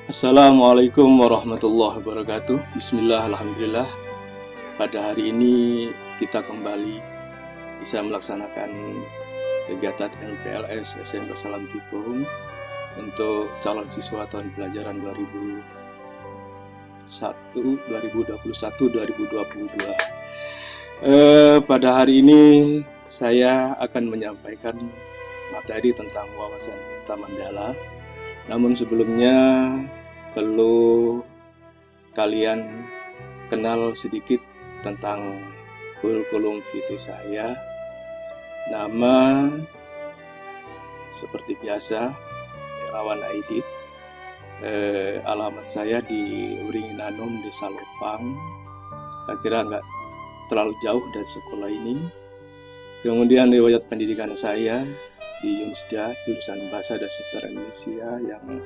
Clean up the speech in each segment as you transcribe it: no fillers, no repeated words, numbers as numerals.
Assalamualaikum warahmatullahi wabarakatuh. Bismillah, alhamdulillah. Pada hari ini kita kembali bisa melaksanakan kegiatan MPLS SMK Salam Tikung untuk calon siswa tahun pelajaran 2021-2022. Pada hari ini saya akan menyampaikan materi tentang wawasan Wiyata Mandala. Namun sebelumnya perlu kalian kenal sedikit tentang kurikulum vitae saya. Nama seperti biasa Irawan Aidit. Alamat saya di Wringinanom, Desa Lopang. Saya kira nggak terlalu jauh dari sekolah ini. Kemudian riwayat pendidikan saya di Unisda, jurusan Bahasa dan Sastra Indonesia yang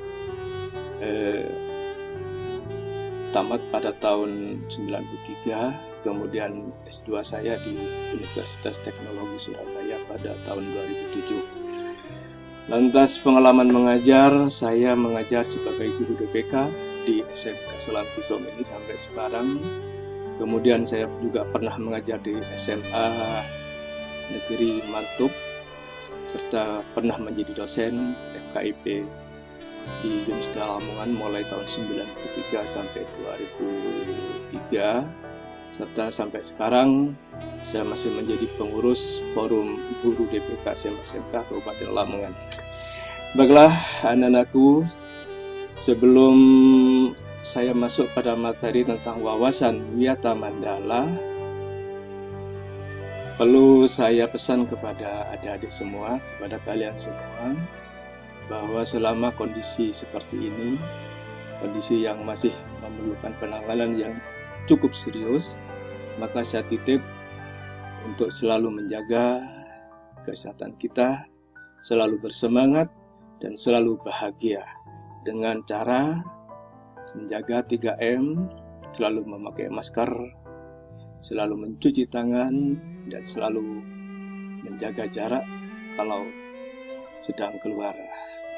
tamat pada tahun 93, kemudian S2 saya di Universitas Teknologi Surabaya pada tahun 2007. Lantas pengalaman mengajar, saya mengajar sebagai guru DPK di SMK Salam Tikung ini sampai sekarang. Kemudian saya juga pernah mengajar di SMA Negeri Mantub, serta pernah menjadi dosen FKIP di Unisda Lamongan mulai tahun 93 sampai 2003, serta sampai sekarang saya masih menjadi pengurus Forum Guru DPK SMK Kabupaten Lamongan. Baiklah anak-anakku, sebelum saya masuk pada materi tentang wawasan Wiyata Mandala, perlu saya pesan kepada adik-adik semua, kepada kalian semua, bahwa selama kondisi seperti ini, kondisi yang masih memerlukan penanganan yang cukup serius, maka saya titip untuk selalu menjaga kesehatan kita, selalu bersemangat, dan selalu bahagia dengan cara menjaga 3M, selalu memakai masker, selalu mencuci tangan, dan selalu menjaga jarak kalau sedang keluar.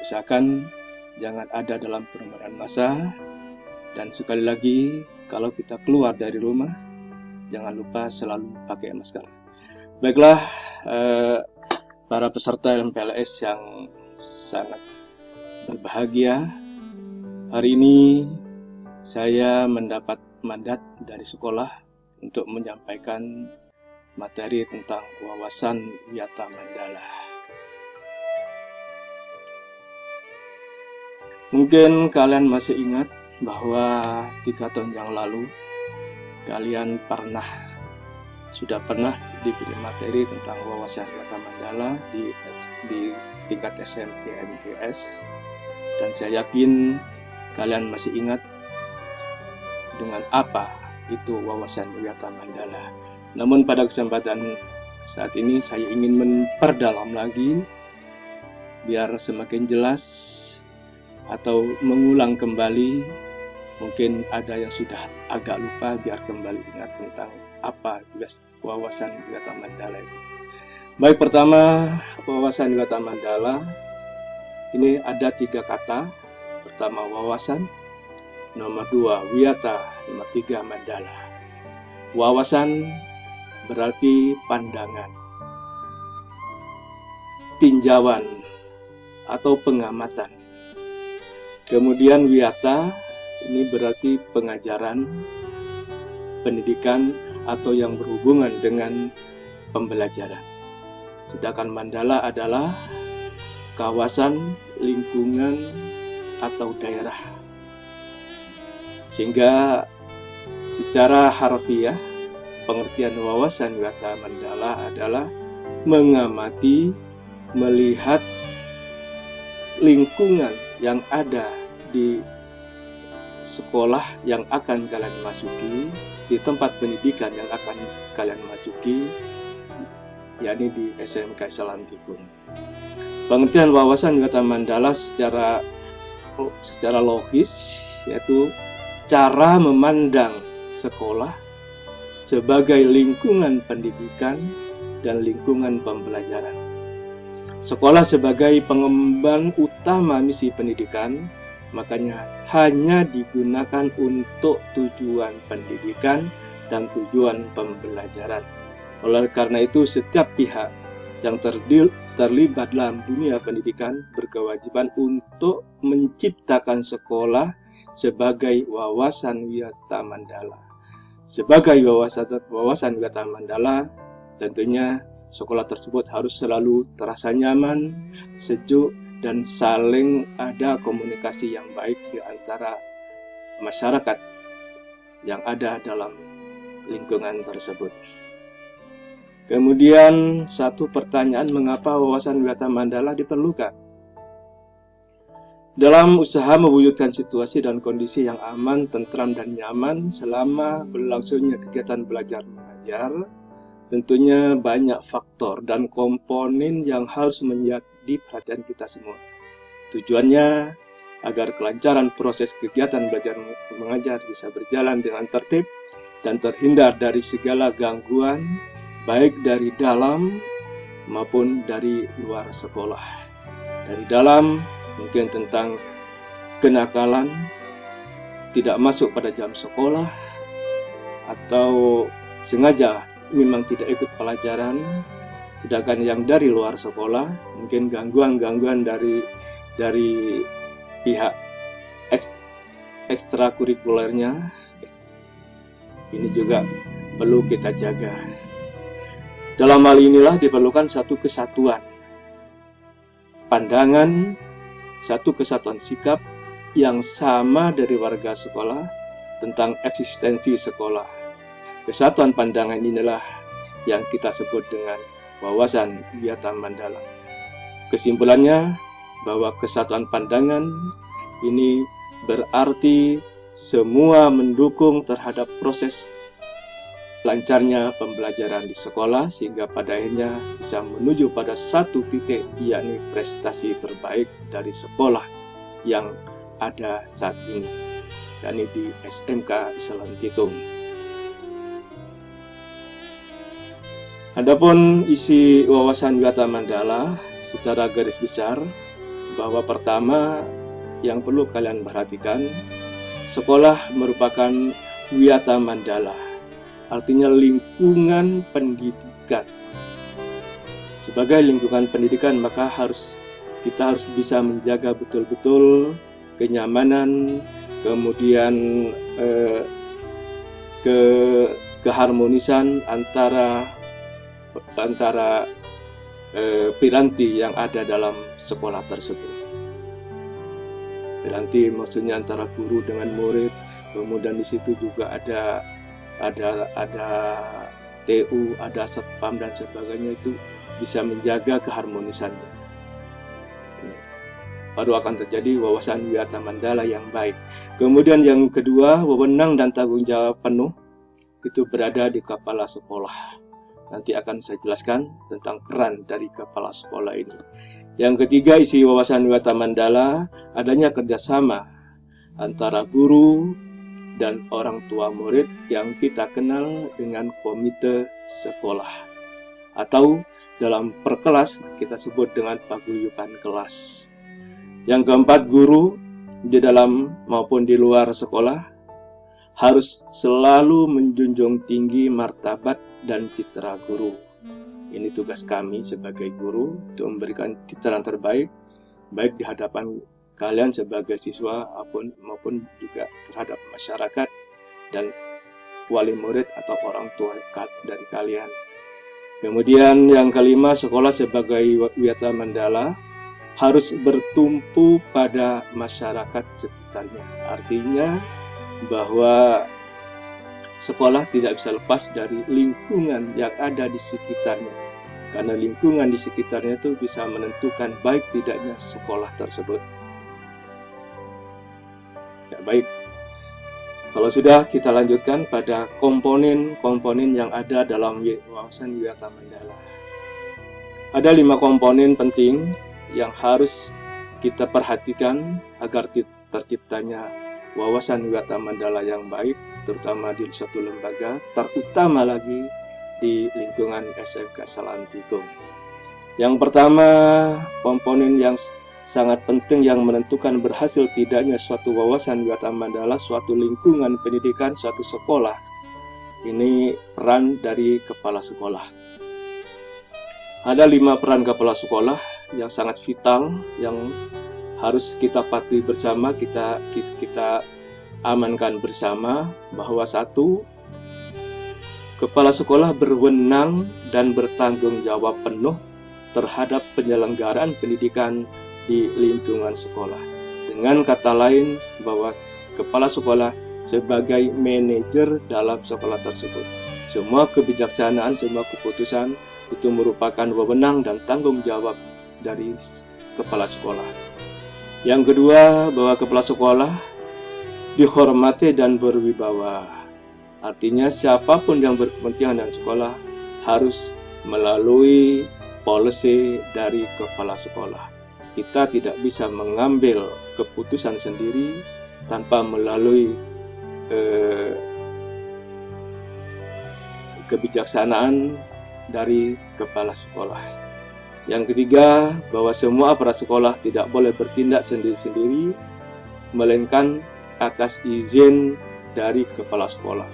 Misalkan jangan ada dalam kerumunan massa, dan sekali lagi kalau kita keluar dari rumah jangan lupa selalu pakai masker. Baiklah, para peserta MPLS yang sangat berbahagia, hari ini saya mendapat mandat dari sekolah untuk menyampaikan materi tentang wawasan Wiyata Mandala. Mungkin kalian masih ingat bahwa 3 tahun yang lalu kalian sudah pernah diberi materi tentang wawasan Wiyata Mandala di tingkat SMP MTS, dan saya yakin kalian masih ingat dengan apa itu wawasan Wiyata Mandala. Namun pada kesempatan saat ini saya ingin memperdalam lagi biar semakin jelas, atau mengulang kembali. Mungkin ada yang sudah agak lupa, biar kembali ingat tentang apa wawasan Wiyata Mandala itu. Baik, pertama wawasan Wiyata Mandala ini ada 3 kata. Pertama wawasan, nomor 2 Wiyata, nomor 3 Mandala. Wawasan berarti pandangan, tinjauan atau pengamatan. Kemudian Wiyata ini berarti pengajaran, pendidikan atau yang berhubungan dengan pembelajaran. Sedangkan Mandala adalah kawasan, lingkungan atau daerah. Sehingga secara harfiah pengertian wawasan Wiyata Mandala adalah mengamati, melihat lingkungan yang ada di sekolah yang akan kalian masuki, di tempat pendidikan yang akan kalian masuki, yakni di SMK Salam Tikung. Pengertian wawasan Wiyata Mandala secara logis yaitu cara memandang sekolah sebagai lingkungan pendidikan dan lingkungan pembelajaran. Sekolah sebagai pengemban utama misi pendidikan makanya hanya digunakan untuk tujuan pendidikan dan tujuan pembelajaran. Oleh karena itu, setiap pihak yang terlibat dalam dunia pendidikan berkewajiban untuk menciptakan sekolah sebagai wawasan wisata mandala. Sebagai wawasan wisata mandala, tentunya sekolah tersebut harus selalu terasa nyaman, sejuk, dan saling ada komunikasi yang baik di antara masyarakat yang ada dalam lingkungan tersebut. Kemudian satu pertanyaan, mengapa wawasan wisata mandala diperlukan? Dalam usaha mewujudkan situasi dan kondisi yang aman, tentram, dan nyaman selama berlangsungnya kegiatan belajar mengajar, tentunya banyak faktor dan komponen yang harus menjadi perhatian kita semua. Tujuannya agar kelancaran proses kegiatan belajar mengajar bisa berjalan dengan tertib dan terhindar dari segala gangguan, baik dari dalam maupun dari luar sekolah. Dari dalam mungkin tentang kenakalan, tidak masuk pada jam sekolah, atau sengaja memang tidak ikut pelajaran. Sedangkan yang dari luar sekolah, mungkin gangguan-gangguan dari pihak ekstrakurikulernya, ini juga perlu kita jaga. Dalam hal inilah diperlukan satu kesatuan pandangan, satu kesatuan sikap yang sama dari warga sekolah tentang eksistensi sekolah. Kesatuan pandangan inilah yang kita sebut dengan wawasan wisata mandala. Kesimpulannya bahwa kesatuan pandangan ini berarti semua mendukung terhadap proses lancarnya pembelajaran di sekolah, sehingga pada akhirnya bisa menuju pada satu titik, yakni prestasi terbaik dari sekolah yang ada saat ini, yakni di SMK Selantikung. Adapun isi wawasan wisata mandala secara garis besar, bahwa pertama yang perlu kalian perhatikan, sekolah merupakan wisata mandala. Artinya lingkungan pendidikan. Sebagai lingkungan pendidikan, maka kita harus bisa menjaga betul-betul kenyamanan, kemudian keharmonisan antara piranti yang ada dalam sekolah tersebut. Piranti maksudnya antara guru dengan murid, kemudian di situ juga ada TU, ada satpam dan sebagainya, itu bisa menjaga keharmonisannya. Baru akan terjadi wawasan wisata mandala yang baik. Kemudian yang kedua, wewenang dan tanggung jawab penuh itu berada di kepala sekolah. Nanti akan saya jelaskan tentang peran dari kepala sekolah ini. Yang ketiga, isi wawasan wisata mandala adanya kerjasama antara guru dan orang tua murid yang kita kenal dengan komite sekolah, atau dalam perkelas kita sebut dengan paguyuban kelas. Yang keempat, guru di dalam maupun di luar sekolah harus selalu menjunjung tinggi martabat dan citra guru. Ini tugas kami sebagai guru untuk memberikan citra yang terbaik, baik di hadapan kalian sebagai siswa maupun juga terhadap masyarakat dan wali murid atau orang tua dari kalian. Kemudian yang kelima, sekolah sebagai wisata mandala harus bertumpu pada masyarakat sekitarnya. Artinya bahwa sekolah tidak bisa lepas dari lingkungan yang ada di sekitarnya, karena lingkungan di sekitarnya itu bisa menentukan baik tidaknya sekolah tersebut. Ya, baik, kalau sudah, kita lanjutkan pada komponen-komponen yang ada dalam wawasan wisata mandala. Ada 5 komponen penting yang harus kita perhatikan agar terciptanya wawasan wisata mandala yang baik, terutama di suatu lembaga, terutama lagi di lingkungan SMK Selantikung. Yang pertama, komponen yang sangat penting yang menentukan berhasil tidaknya suatu wawasan wisata Mandala, suatu lingkungan pendidikan, suatu sekolah. Ini peran dari kepala sekolah. Ada 5 peran kepala sekolah yang sangat vital, yang harus kita patuhi bersama, kita amankan bersama, bahwa 1, kepala sekolah berwenang dan bertanggung jawab penuh terhadap penyelenggaraan pendidikan di lingkungan sekolah. Dengan kata lain, bahwa kepala sekolah sebagai manajer dalam sekolah tersebut. Semua kebijaksanaan, semua keputusan itu merupakan wewenang dan tanggung jawab dari kepala sekolah. Yang kedua, bahwa kepala sekolah dihormati dan berwibawa. Artinya siapapun yang berkepentingan dengan sekolah harus melalui polisi dari kepala sekolah. Kita tidak bisa mengambil keputusan sendiri tanpa melalui kebijaksanaan dari kepala sekolah. Yang ketiga, bahwa semua aparat sekolah tidak boleh bertindak sendiri-sendiri, melainkan atas izin dari kepala sekolah.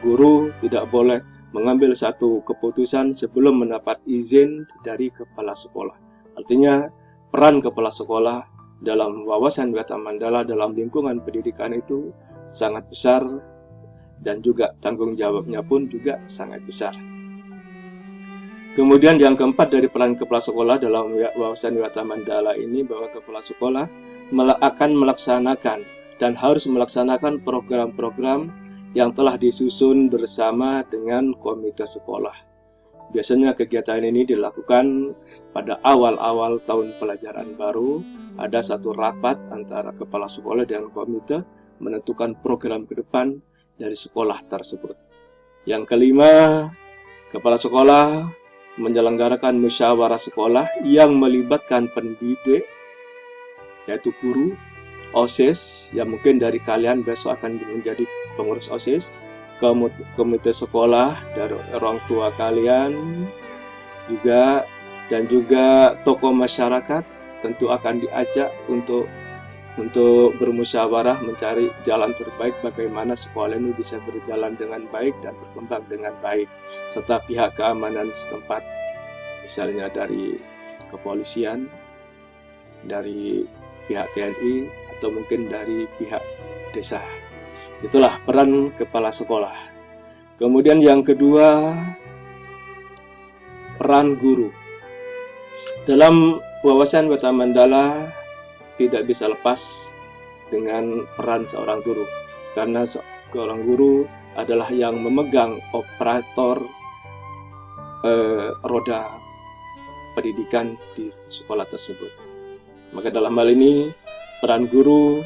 Guru tidak boleh mengambil satu keputusan sebelum mendapat izin dari kepala sekolah. Artinya, peran kepala sekolah dalam wawasan wisata Mandala dalam lingkungan pendidikan itu sangat besar, dan juga tanggung jawabnya pun juga sangat besar. Kemudian yang keempat dari peran kepala sekolah dalam wawasan wisata Mandala ini, bahwa kepala sekolah akan melaksanakan dan harus melaksanakan program-program yang telah disusun bersama dengan komite sekolah. Biasanya kegiatan ini dilakukan pada awal-awal tahun pelajaran baru. Ada satu rapat antara kepala sekolah dan komite menentukan program ke depan dari sekolah tersebut. Yang kelima, kepala sekolah menyelenggarakan musyawarah sekolah yang melibatkan pendidik, yaitu guru, OSIS, yang mungkin dari kalian besok akan menjadi pengurus OSIS, komite sekolah, dari orang tua kalian juga, dan juga tokoh masyarakat tentu akan diajak untuk bermusyawarah mencari jalan terbaik bagaimana sekolah ini bisa berjalan dengan baik dan berkembang dengan baik, serta pihak keamanan setempat, misalnya dari kepolisian, dari pihak TNI, atau mungkin dari pihak desa. Itulah peran kepala sekolah. Kemudian yang kedua, peran guru. Dalam wawasan wisata Mandala tidak bisa lepas dengan peran seorang guru, karena seorang guru adalah yang memegang operator roda pendidikan di sekolah tersebut. Maka dalam hal ini, peran guru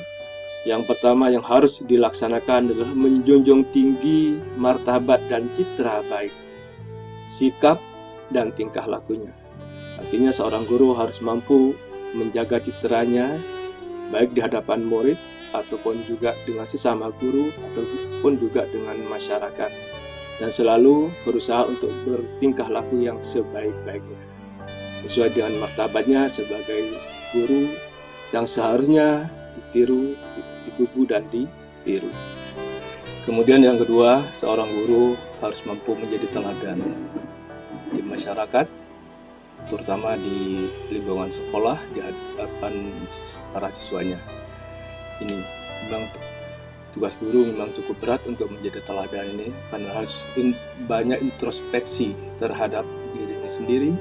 yang pertama yang harus dilaksanakan adalah menjunjung tinggi martabat dan citra baik, sikap dan tingkah lakunya. Artinya seorang guru harus mampu menjaga citranya baik di hadapan murid ataupun juga dengan sesama guru ataupun juga dengan masyarakat, dan selalu berusaha untuk bertingkah laku yang sebaik-baiknya sesuai dengan martabatnya sebagai guru yang seharusnya ditiru, digugu dan ditiru. Kemudian yang kedua, seorang guru harus mampu menjadi teladan di masyarakat, terutama di lingkungan sekolah, di hadapan para siswanya. Ini memang tugas guru memang cukup berat untuk menjadi teladan ini, karena harus banyak introspeksi terhadap dirinya sendiri,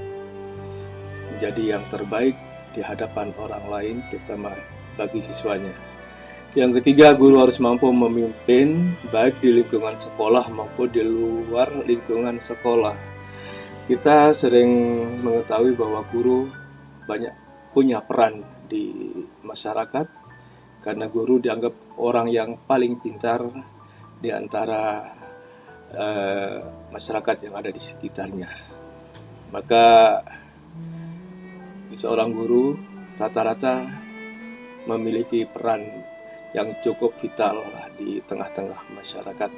menjadi yang terbaik di hadapan orang lain, terutama bagi siswanya. Yang ketiga, guru harus mampu memimpin baik di lingkungan sekolah maupun di luar lingkungan sekolah. Kita sering mengetahui bahwa guru banyak punya peran di masyarakat, karena guru dianggap orang yang paling pintar di antara masyarakat yang ada di sekitarnya. Maka seorang guru rata-rata memiliki peran yang cukup vital di tengah-tengah masyarakat.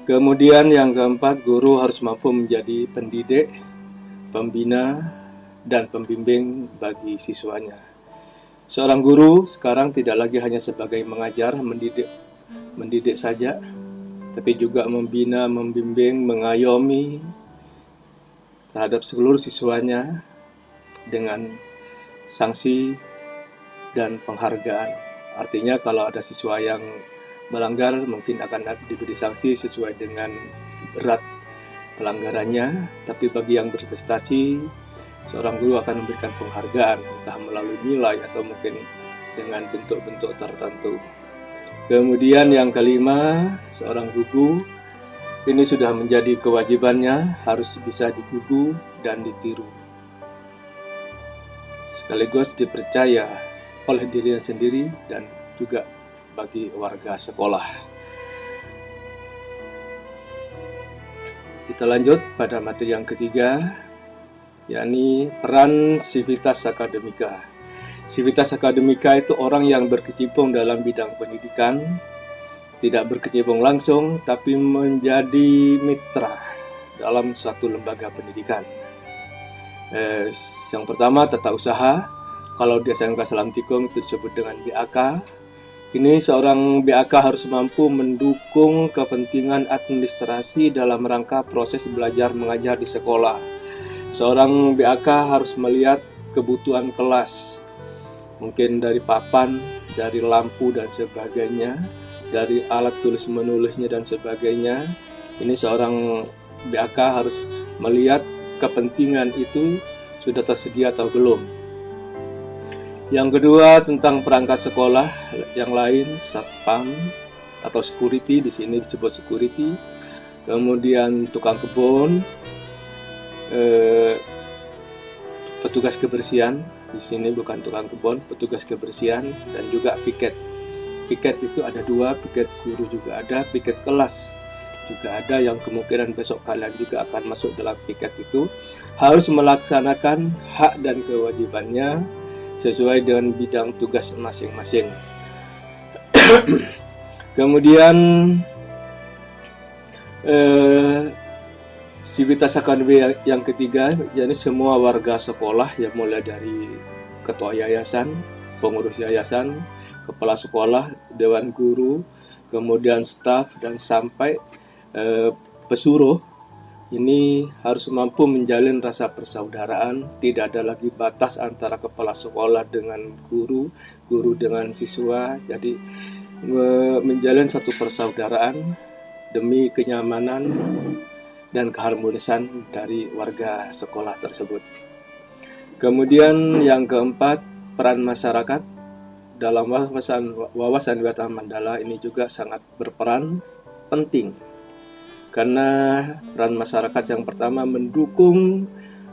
Kemudian yang keempat, guru harus mampu menjadi pendidik, pembina, dan pembimbing bagi siswanya. Seorang guru sekarang tidak lagi hanya sebagai mengajar, mendidik saja, tapi juga membina, membimbing, mengayomi terhadap seluruh siswanya dengan sanksi dan penghargaan. Artinya kalau ada siswa yang melanggar mungkin akan diberi sanksi sesuai dengan berat pelanggarannya, tapi bagi yang berprestasi, seorang guru akan memberikan penghargaan, entah melalui nilai atau mungkin dengan bentuk-bentuk tertentu. Kemudian yang kelima, seorang guru ini sudah menjadi kewajibannya harus bisa digugu dan ditiru, sekaligus dipercaya oleh dirinya sendiri dan juga bagi warga sekolah. Kita lanjut pada materi yang ketiga, yakni peran Civitas Akademika. Civitas Akademika itu orang yang berkecimpung dalam bidang pendidikan, tidak berkecimpung langsung, tapi menjadi mitra dalam suatu lembaga pendidikan. Yang pertama, tata usaha. Kalau di SMK Salam Tikung itu disebut dengan BAK. Ini seorang BAK harus mampu mendukung kepentingan administrasi dalam rangka proses belajar mengajar di sekolah. Seorang BAK harus melihat kebutuhan kelas, mungkin dari papan, dari lampu dan sebagainya, dari alat tulis menulisnya dan sebagainya. Ini seorang BAK harus melihat kepentingan itu sudah tersedia atau belum. Yang kedua, tentang perangkat sekolah yang lain, satpam atau security, di sini disebut security. Kemudian tukang kebun, petugas kebersihan, di sini bukan tukang kebun, petugas kebersihan, dan juga piket. Piket itu ada dua, piket guru juga ada, piket kelas juga ada, yang kemungkinan besok kalian juga akan masuk dalam piket itu. Harus melaksanakan hak dan kewajibannya sesuai dengan bidang tugas masing-masing. Kemudian Civitas Akademika yang ketiga, yakni semua warga sekolah, yang mulai dari ketua yayasan, pengurus yayasan, kepala sekolah, dewan guru, kemudian staf, dan sampai pesuruh. Ini harus mampu menjalin rasa persaudaraan, tidak ada lagi batas antara kepala sekolah dengan guru, guru dengan siswa. Jadi menjalin satu persaudaraan demi kenyamanan dan keharmonisan dari warga sekolah tersebut. Kemudian yang keempat, peran masyarakat dalam wawasan wisata Mandala ini juga sangat berperan penting. Karena peran masyarakat yang pertama mendukung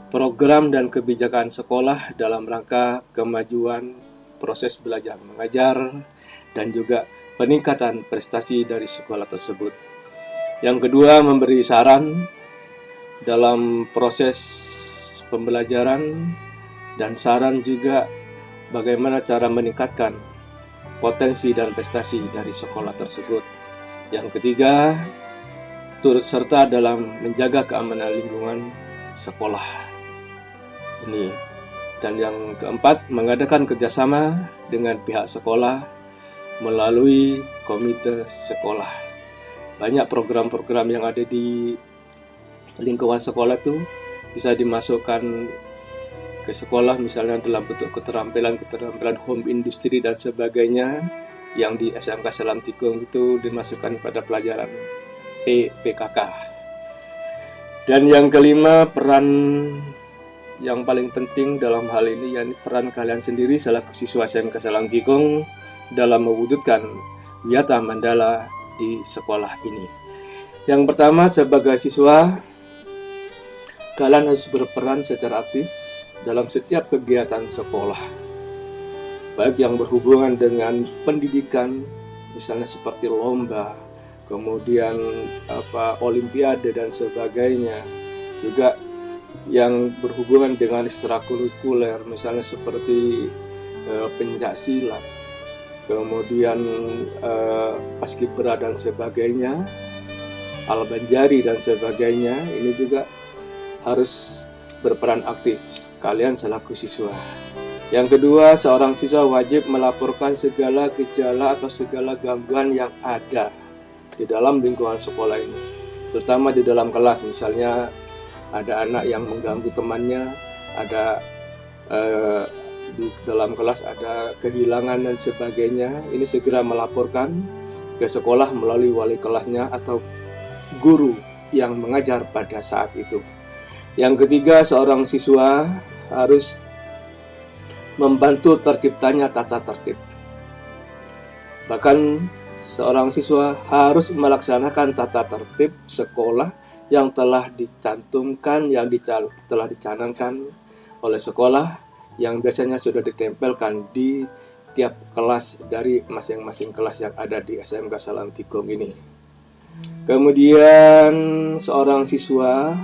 program dan kebijakan sekolah dalam rangka kemajuan proses belajar mengajar dan juga peningkatan prestasi dari sekolah tersebut. Yang kedua, memberi saran dalam proses pembelajaran dan saran juga bagaimana cara meningkatkan potensi dan prestasi dari sekolah tersebut. Yang ketiga, turut serta dalam menjaga keamanan lingkungan sekolah ini. Dan yang keempat, mengadakan kerjasama dengan pihak sekolah melalui komite sekolah. Banyak program-program yang ada di lingkungan sekolah itu bisa dimasukkan ke sekolah, misalnya dalam bentuk keterampilan home industry dan sebagainya, yang di SMK Salam Tikung itu dimasukkan pada pelajaran PKK. Dan yang kelima, peran yang paling penting dalam hal ini, yakni peran kalian sendiri selaku siswa SMK Salam Tikung dalam mewujudkan Wiyata Mandala di sekolah ini. Yang pertama, sebagai siswa, kalian harus berperan secara aktif dalam setiap kegiatan sekolah, baik yang berhubungan dengan pendidikan, misalnya seperti lomba, kemudian olimpiade dan sebagainya, juga yang berhubungan dengan ekstrakurikuler, misalnya seperti pencaksilat, kemudian paskibra dan sebagainya, albanjari dan sebagainya. Ini juga harus berperan aktif kalian selaku siswa. Yang kedua, seorang siswa wajib melaporkan segala gejala atau segala gangguan yang ada di dalam lingkungan sekolah ini, terutama di dalam kelas. Misalnya ada anak yang mengganggu temannya, ada di dalam kelas ada kehilangan dan sebagainya. Ini segera melaporkan ke sekolah melalui wali kelasnya atau guru yang mengajar pada saat itu. Yang ketiga, seorang siswa harus membantu terciptanya tata tertib. Bahkan seorang siswa harus melaksanakan tata tertib sekolah yang telah dicantumkan, yang telah dicanangkan oleh sekolah, yang biasanya sudah ditempelkan di tiap kelas dari masing-masing kelas yang ada di SMK Salam Tikung ini. Kemudian seorang siswa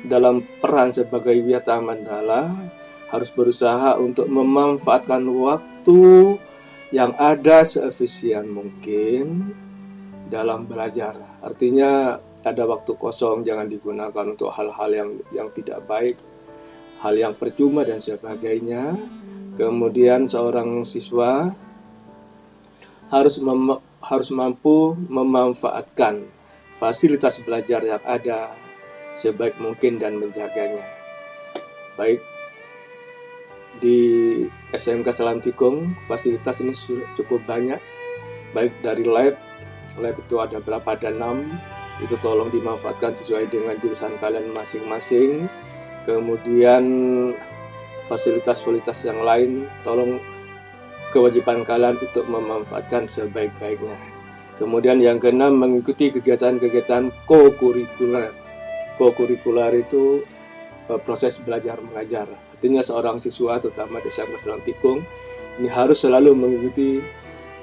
dalam peran sebagai Wiyata Mandala harus berusaha untuk memanfaatkan waktu yang ada seefisien mungkin dalam belajar. Artinya ada waktu kosong jangan digunakan untuk hal-hal yang tidak baik, hal yang percuma dan sebagainya. Kemudian seorang siswa harus mampu memanfaatkan fasilitas belajar yang ada sebaik mungkin dan menjaganya. Baik di SMK Salam Tikung, fasilitas ini cukup banyak, baik dari lab itu ada berapa, ada 6, itu tolong dimanfaatkan sesuai dengan jurusan kalian masing-masing. Kemudian fasilitas-fasilitas yang lain tolong kewajiban kalian untuk memanfaatkan sebaik-baiknya. Kemudian yang keenam, mengikuti kegiatan-kegiatan co-kurikuler. Co-kurikuler itu proses belajar mengajar. Artinya seorang siswa terutama di SMK Salam Tikung ini harus selalu mengikuti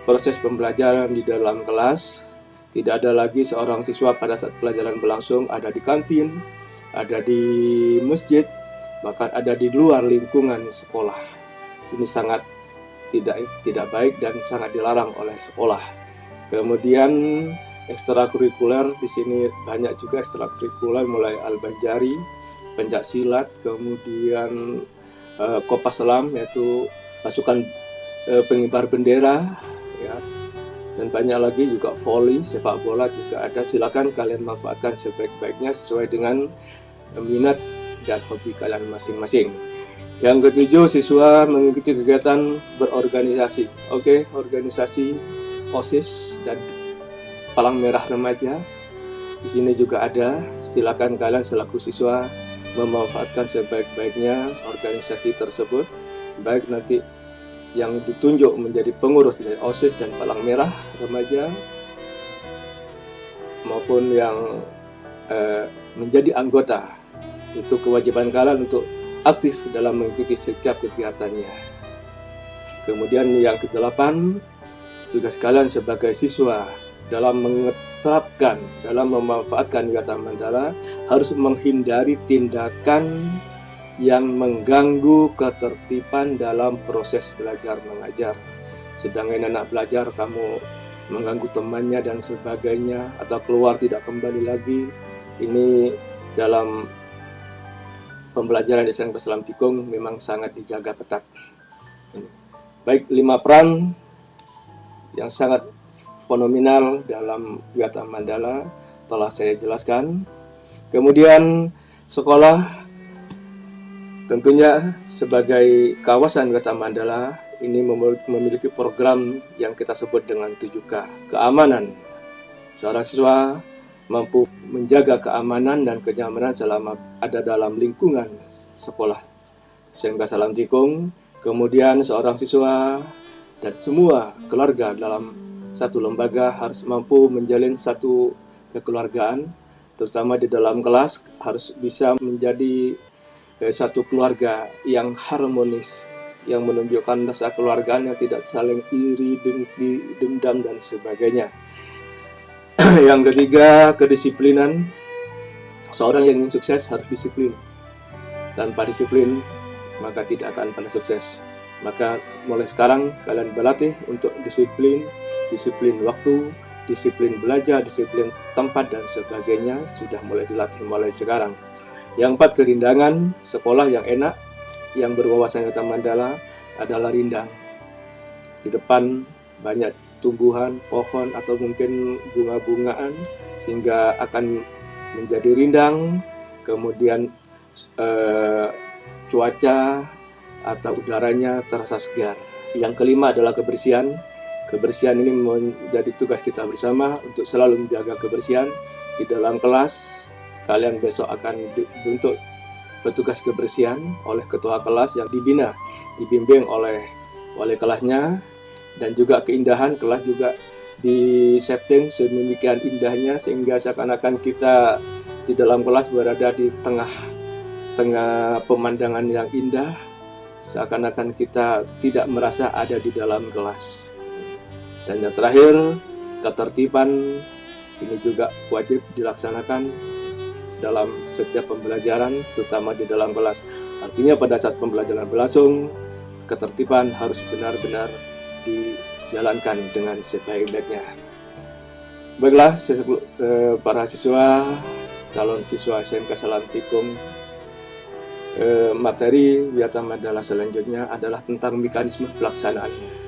proses pembelajaran di dalam kelas. Tidak ada lagi seorang siswa pada saat pelajaran berlangsung ada di kantin, ada di masjid, bahkan ada di luar lingkungan sekolah. Ini sangat tidak baik dan sangat dilarang oleh sekolah. Kemudian ekstrakurikuler, di sini banyak juga ekstrakurikuler, mulai al-banjari, pencak silat, kemudian Kopas Selam yaitu pasukan pengibar bendera, ya, dan banyak lagi juga voli, sepak bola juga ada. Silakan kalian manfaatkan sebaik-baiknya sesuai dengan minat dan hobi kalian masing-masing. Yang ketujuh, siswa mengikuti kegiatan berorganisasi. Oke, organisasi OSIS dan Palang Merah Remaja di sini juga ada. Silakan kalian selaku siswa memanfaatkan sebaik-baiknya organisasi tersebut, baik nanti yang ditunjuk menjadi pengurus dari OSIS dan Palang Merah Remaja maupun yang menjadi anggota. Itu kewajiban kalian untuk aktif dalam mengikuti setiap kegiatannya. Kemudian yang ke-8, tugas kalian sebagai siswa dalam dalam memanfaatkan Wiyata Mandala harus menghindari tindakan yang mengganggu ketertiban dalam proses belajar mengajar. Sedangkan anak belajar kamu mengganggu temannya dan sebagainya, atau keluar tidak kembali lagi, ini dalam pembelajaran di SMK Salam Tikung memang sangat dijaga ketat. Baik, 5 peran yang sangat fenomenal dalam Wiyata Mandala telah saya jelaskan. Kemudian sekolah tentunya sebagai kawasan Wiyata Mandala ini memiliki program yang kita sebut dengan 7K, keamanan. Seorang siswa mampu menjaga keamanan dan kenyamanan selama ada dalam lingkungan sekolah SMK Salam Tikung. Kemudian seorang siswa dan semua keluarga dalam satu lembaga harus mampu menjalin satu kekeluargaan, terutama di dalam kelas harus bisa menjadi satu keluarga yang harmonis, yang menunjukkan rasa keluargaan yang tidak saling iri, dengki, dendam dan sebagainya. Yang ketiga, kedisiplinan. Seorang yang ingin sukses harus disiplin. Tanpa disiplin, maka tidak akan pernah sukses. Maka mulai sekarang kalian berlatih untuk disiplin waktu, disiplin belajar, disiplin tempat dan sebagainya sudah mulai dilatih mulai sekarang. Yang 4, kerindangan. Sekolah yang enak, yang berwawasan Wiyata Mandala, adalah rindang. Di depan banyak tumbuhan, pohon, atau mungkin bunga-bungaan, sehingga akan menjadi rindang. Kemudian cuaca atau udaranya terasa segar. Yang kelima adalah kebersihan. Kebersihan ini menjadi tugas kita bersama untuk selalu menjaga kebersihan di dalam kelas. Kalian besok akan dibentuk petugas kebersihan oleh ketua kelas yang dibimbing oleh wali kelasnya, dan juga keindahan kelas juga di-setting sedemikian indahnya sehingga seakan-akan kita di dalam kelas berada di tengah pemandangan yang indah, seakan-akan kita tidak merasa ada di dalam kelas. Dan yang terakhir, ketertiban ini juga wajib dilaksanakan dalam setiap pembelajaran, terutama di dalam kelas. Artinya pada saat pembelajaran berlangsung, ketertiban harus benar-benar dijalankan dengan sebaik-baiknya. Baiklah, para siswa, calon siswa SMK Salam Tikung, materi Wiyata Mandala selanjutnya adalah tentang mekanisme pelaksanaannya.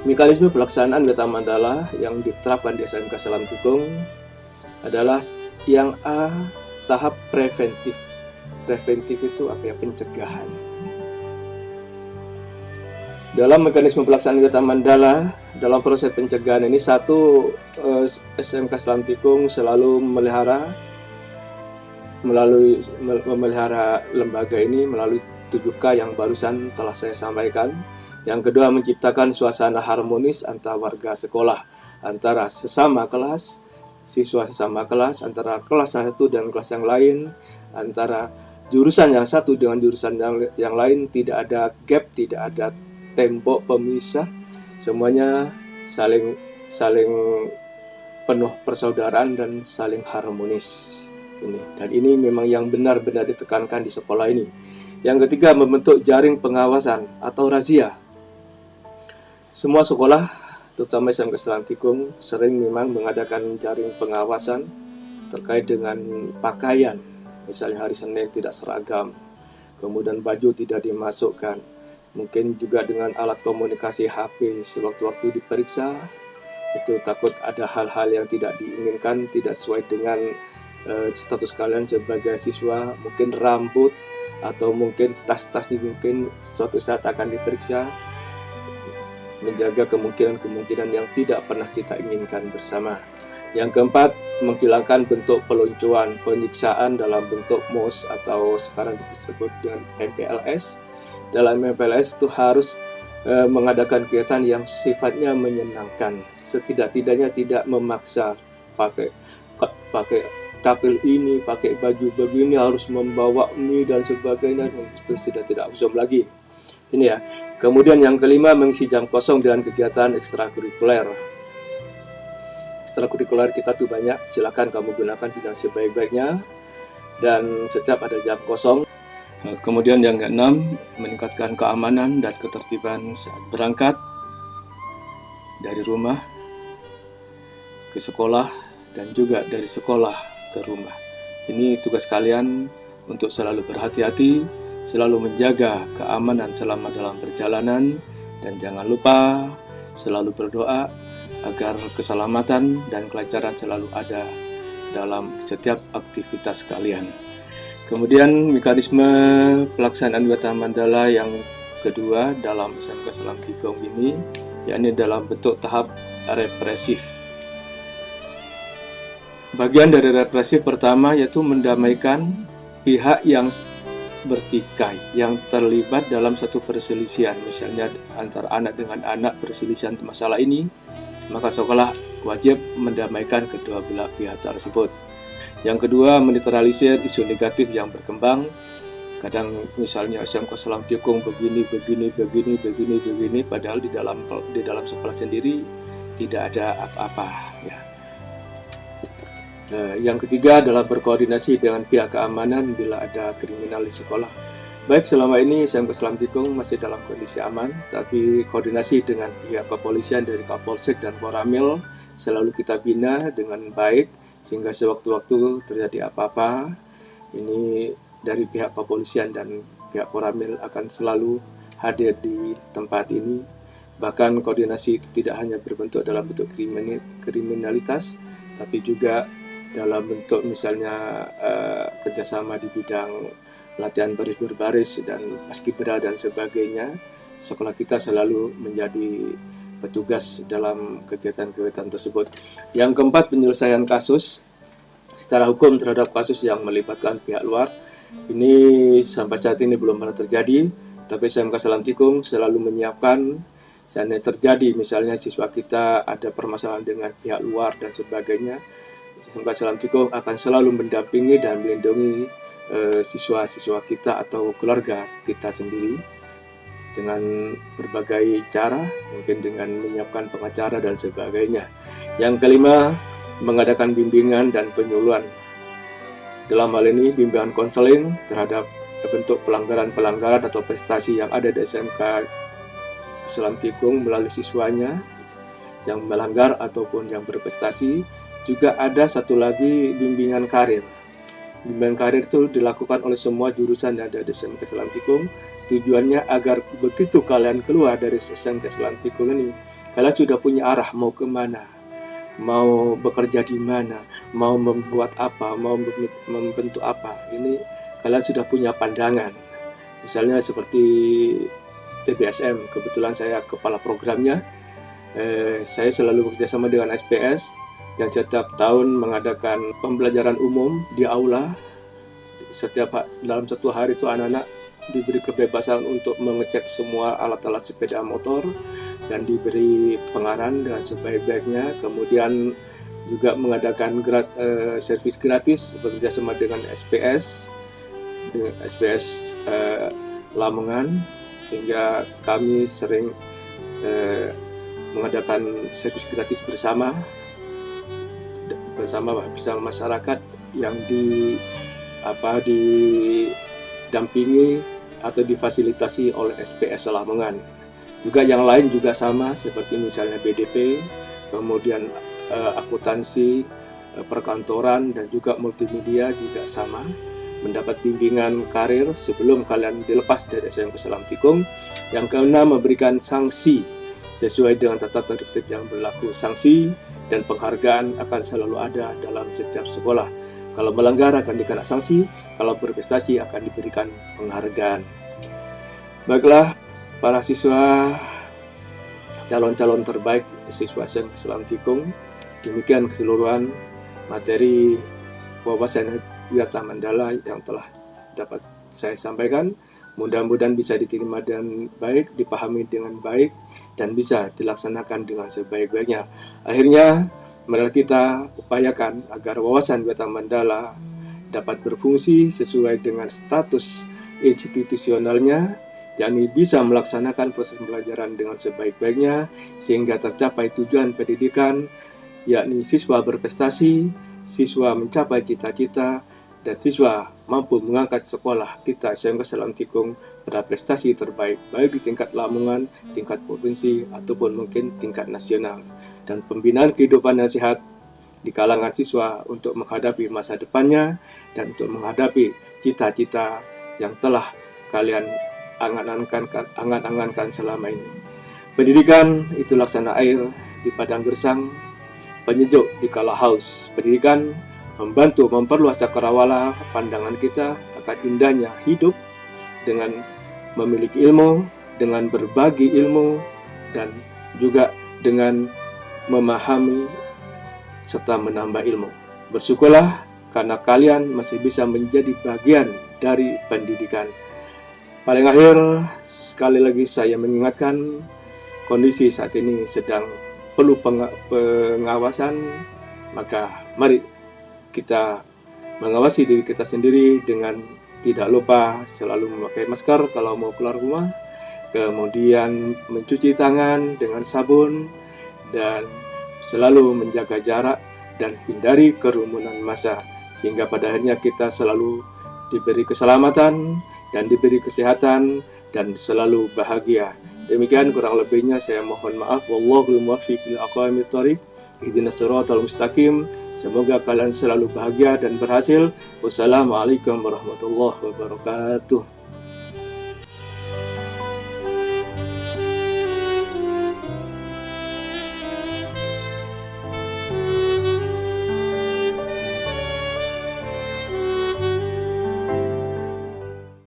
Mekanisme pelaksanaan Wiyata Mandala yang diterapkan di SMK Salam Tikung adalah yang A, tahap preventif. Preventif itu apa ya? Pencegahan. Dalam mekanisme pelaksanaan Wiyata Mandala, dalam proses pencegahan ini, SMK Salam Tikung selalu memelihara lembaga ini melalui 7K yang barusan telah saya sampaikan. Yang kedua, menciptakan suasana harmonis antara warga sekolah, antara sesama kelas, siswa sesama kelas, antara kelas satu dan kelas yang lain, antara jurusan yang satu dengan jurusan yang lain. Tidak ada gap, tidak ada tembok pemisah, semuanya saling penuh persaudaraan dan saling harmonis. Dan ini memang yang benar-benar ditekankan di sekolah ini. Yang ketiga, membentuk jaring pengawasan atau razia. Semua sekolah, terutama SMK Salam Tikung, sering memang mengadakan jaring pengawasan terkait dengan pakaian. Misalnya hari Senin tidak seragam, kemudian baju tidak dimasukkan. Mungkin juga dengan alat komunikasi HP sewaktu-waktu diperiksa, itu takut ada hal-hal yang tidak diinginkan, tidak sesuai dengan status kalian sebagai siswa. Mungkin rambut atau mungkin tas-tas mungkin suatu saat akan diperiksa, menjaga kemungkinan-kemungkinan yang tidak pernah kita inginkan bersama. Yang keempat, menghilangkan bentuk peluncuran, penyiksaan dalam bentuk MOS atau sekarang disebut dengan MPLS. Dalam MPLS itu harus mengadakan kegiatan yang sifatnya menyenangkan. Setidak-tidaknya tidak memaksa pakai tapil ini, pakai baju begini, harus membawa mie dan sebagainya. Itu sudah tidak usum lagi. Ini ya. Kemudian yang kelima, mengisi jam kosong dengan kegiatan ekstrakurikuler. Ekstrakurikuler kita tuh banyak, silakan kamu gunakan dengan sebaik-baiknya dan setiap ada jam kosong. Kemudian yang keenam, meningkatkan keamanan dan ketertiban saat berangkat dari rumah ke sekolah dan juga dari sekolah ke rumah. Ini tugas kalian untuk selalu berhati-hati, selalu menjaga keamanan selama dalam perjalanan, dan jangan lupa selalu berdoa agar keselamatan dan kelancaran selalu ada dalam setiap aktivitas kalian. Kemudian mekanisme pelaksanaan Wiyata Mandala yang kedua dalam SMK Salam Tikung ini, yakni dalam bentuk tahap represif. Bagian dari represif pertama yaitu mendamaikan pihak yang bertikai, yang terlibat dalam satu perselisihan, misalnya antara anak dengan anak perselisihan masalah ini, maka sekolah wajib mendamaikan kedua belah pihak tersebut. Yang kedua, menetralisir isu negatif yang berkembang. Kadang misalnya SMK Salam Tikung begini, padahal di dalam sekolah sendiri tidak ada apa-apa. Ya. Yang ketiga adalah berkoordinasi dengan pihak keamanan bila ada kriminal di sekolah. Baik, selama ini SMK Salam Tikung masih dalam kondisi aman, tapi koordinasi dengan pihak kepolisian dari Kapolsek dan Koramil selalu kita bina dengan baik, sehingga sewaktu-waktu terjadi apa-apa, ini dari pihak kepolisian dan pihak Koramil akan selalu hadir di tempat ini. Bahkan koordinasi itu tidak hanya berbentuk dalam bentuk kriminalitas, tapi juga dalam bentuk misalnya kerjasama di bidang latihan baris berbaris dan paskibra dan sebagainya. Sekolah kita selalu menjadi petugas dalam kegiatan-kegiatan tersebut. Yang keempat, penyelesaian kasus secara hukum terhadap kasus yang melibatkan pihak luar. Ini sampai saat ini belum pernah terjadi, tapi SMK Selam Tikung selalu menyiapkan seandainya terjadi misalnya siswa kita ada permasalahan dengan pihak luar dan sebagainya, SMK Selam Tikung akan selalu mendampingi dan melindungi siswa-siswa kita atau keluarga kita sendiri dengan berbagai cara, mungkin dengan menyiapkan pengacara dan sebagainya. Yang kelima, mengadakan bimbingan dan penyuluhan. Dalam hal ini bimbingan konseling terhadap bentuk pelanggaran-pelanggaran atau prestasi yang ada di SMK Selam Tikung melalui siswanya yang melanggar ataupun yang berprestasi. Juga ada satu lagi bimbingan karir. Bimbingan karir itu dilakukan oleh semua jurusan yang ada di SMK Selam Tikung. Tujuannya agar begitu kalian keluar dari SMK Selam Tikung ini, kalian sudah punya arah mau kemana, mau bekerja di mana, mau membuat apa, mau membentuk apa. Ini kalian sudah punya pandangan. Misalnya seperti TBSM, kebetulan saya kepala programnya. Saya selalu bekerjasama dengan SPS yang setiap tahun mengadakan pembelajaran umum di aula. Dalam satu hari itu anak-anak diberi kebebasan untuk mengecek semua alat-alat sepeda motor dan diberi pengarahan dengan sebaik-baiknya. Kemudian juga mengadakan servis gratis bekerjasama dengan SPS Lamongan, sehingga kami sering mengadakan servis gratis bersama masyarakat yang didampingi atau difasilitasi oleh SPS Lamongan. Juga yang lain juga sama, seperti misalnya BDP, kemudian akuntansi, perkantoran, dan juga multimedia juga sama, mendapat bimbingan karir sebelum kalian dilepas dari SMK Selam Tikung. Yang keenam, memberikan sanksi sesuai dengan tata tertib yang berlaku. Sanksi dan penghargaan akan selalu ada dalam setiap sekolah. Kalau melanggar akan dikena sanksi, kalau berprestasi akan diberikan penghargaan. Baiklah, para siswa calon-calon terbaik siswa SMK Selam Tikung, demikian keseluruhan materi wawasan Wiyata Mandala yang telah dapat saya sampaikan. Mudah-mudahan bisa diterima dengan baik, dipahami dengan baik, dan bisa dilaksanakan dengan sebaik-baiknya. Akhirnya, mari kita upayakan agar wawasan Wiyata Mandala dapat berfungsi sesuai dengan status institusionalnya, yakni bisa melaksanakan proses pembelajaran dengan sebaik-baiknya, sehingga tercapai tujuan pendidikan, yakni siswa berprestasi, siswa mencapai cita-cita, dan siswa mampu mengangkat sekolah kita SMK Selam Tikung pada prestasi terbaik, baik di tingkat Lamongan, tingkat provinsi, ataupun mungkin tingkat nasional. Dan pembinaan kehidupan yang sehat di kalangan siswa untuk menghadapi masa depannya dan untuk menghadapi cita-cita yang telah kalian angan-angankan selama ini. Pendidikan itu laksana air di padang gersang, penyejuk di kala haus. Pendidikan membantu memperluas cakrawala pandangan kita akan indahnya hidup dengan memiliki ilmu, dengan berbagi ilmu, dan juga dengan memahami serta menambah ilmu. Bersyukurlah karena kalian masih bisa menjadi bagian dari pendidikan. Paling akhir, sekali lagi saya mengingatkan, kondisi saat ini sedang perlu pengawasan, maka mari kita mengawasi diri kita sendiri dengan tidak lupa selalu memakai masker kalau mau keluar rumah, kemudian mencuci tangan dengan sabun, dan selalu menjaga jarak dan hindari kerumunan massa, sehingga pada akhirnya kita selalu diberi keselamatan dan diberi kesehatan dan selalu bahagia. Demikian kurang lebihnya saya mohon maaf. Wallahu muwaffiq ila aqwamit thoriq. Ihdinas siratal mustaqim. Semoga kalian selalu bahagia dan berhasil. Wassalamualaikum warahmatullahi wabarakatuh.